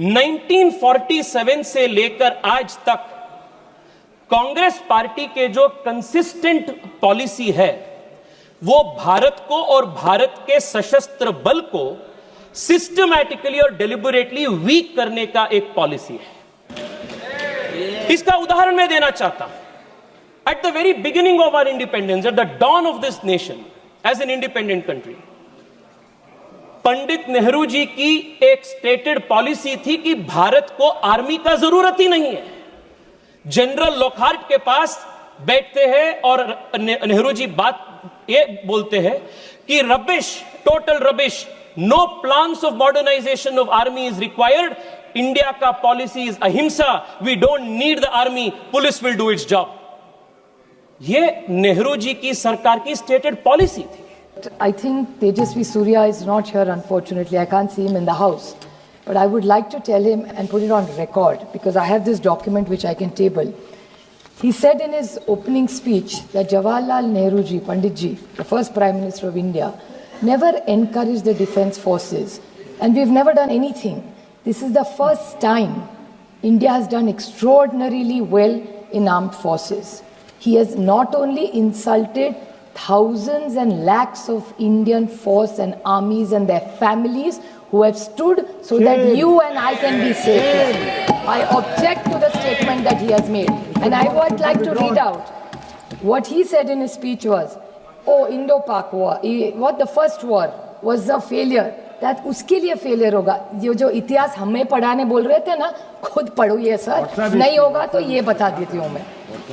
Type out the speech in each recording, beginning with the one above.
1947 से लेकर आज तक कांग्रेस पार्टी के जो कंसिस्टेंट पॉलिसी है वो भारत को और भारत के सशस्त्र बल को सिस्टमैटिकली और डेलिबरेटली वीक करने का एक पॉलिसी है। इसका उदाहरण मैं देना चाहता हूं। At the very beginning of our independence, at the dawn of this nation as an independent country, Pandit Nehru ji की एक स्टेटेड पॉलिसी थी कि भारत को आर्मी का जरूरत ही नहीं है। जनरल लॉकहार्ट के पास बैठते हैं और नेहरू जी बात ये बोलते हैं कि rubbish, total rubbish, no plans of modernisation of army is required, India का policy is ahimsa, we don't need the army, police will do its job. ये नेहरू जी की सरकार की स्टेटेड पॉलिसी थी। I think Tejasvi Surya is not here, unfortunately. I can't see him in the house. But I would like to tell him and put it on record because I have this document which I can table. He said in his opening speech that Jawaharlal Nehru ji, Pandit ji, the first Prime Minister of India, never encouraged the defense forces. And we've never done anything. This is the first time India has done extraordinarily well in armed forces. He has not only insulted thousands and lakhs of Indian force and armies and their families who have stood so that you and I can be safe. I object to the statement that he has made. And I would like to read out what he said in his speech was, oh, Indo-Pak war, what the first war was a failure. That उसके लिए failure होगा। जो इतिहास हमें पढ़ाने बोल रहे थे ना, खुद पढ़ो ये सर, नहीं होगा तो ये बता देती हूँ मैं।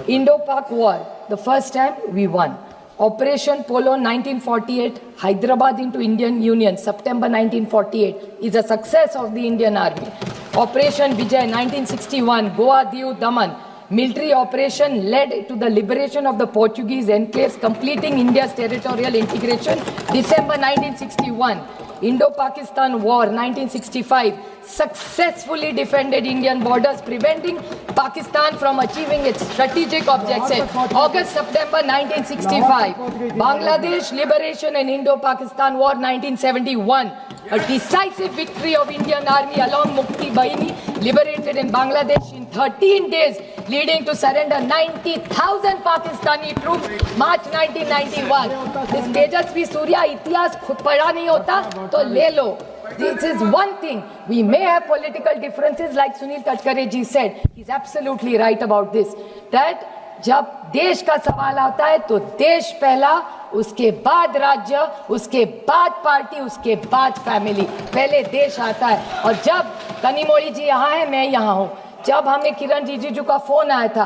Indo-Pak war, the first time we won. Operation Polo 1948, Hyderabad into Indian Union, September 1948, is a success of the Indian Army. Operation Vijay 1961, Goa, Diu, Daman, military operation led to the liberation of the Portuguese enclaves, completing India's territorial integration, December 1961. Indo-Pakistan War 1965 successfully defended Indian borders, preventing Pakistan from achieving its strategic objectives. August-September 1965, Bangladesh liberation and Indo-Pakistan War 1971, a decisive victory of Indian Army along Mukti Bahini, liberated in Bangladesh in 13 days, leading to surrender 90,000 Pakistani troops, March 1991. This Tejasvi Surya इतिहास खुद पढ़ा नहीं होता तो ले लो. This is one thing. We may have political differences, like Sunil Tadkare ji said. He's absolutely right about this. That जब देश का सवाल आता है तो देश पहला, उसके बाद राज्य, उसके बाद पार्टी, उसके बाद फैमिली, पहले देश आता है। और जब कनिमोळी जी यहाँ है, मैं यहाँ हूँ, जब हमें किरण रिजिजू का फोन आया था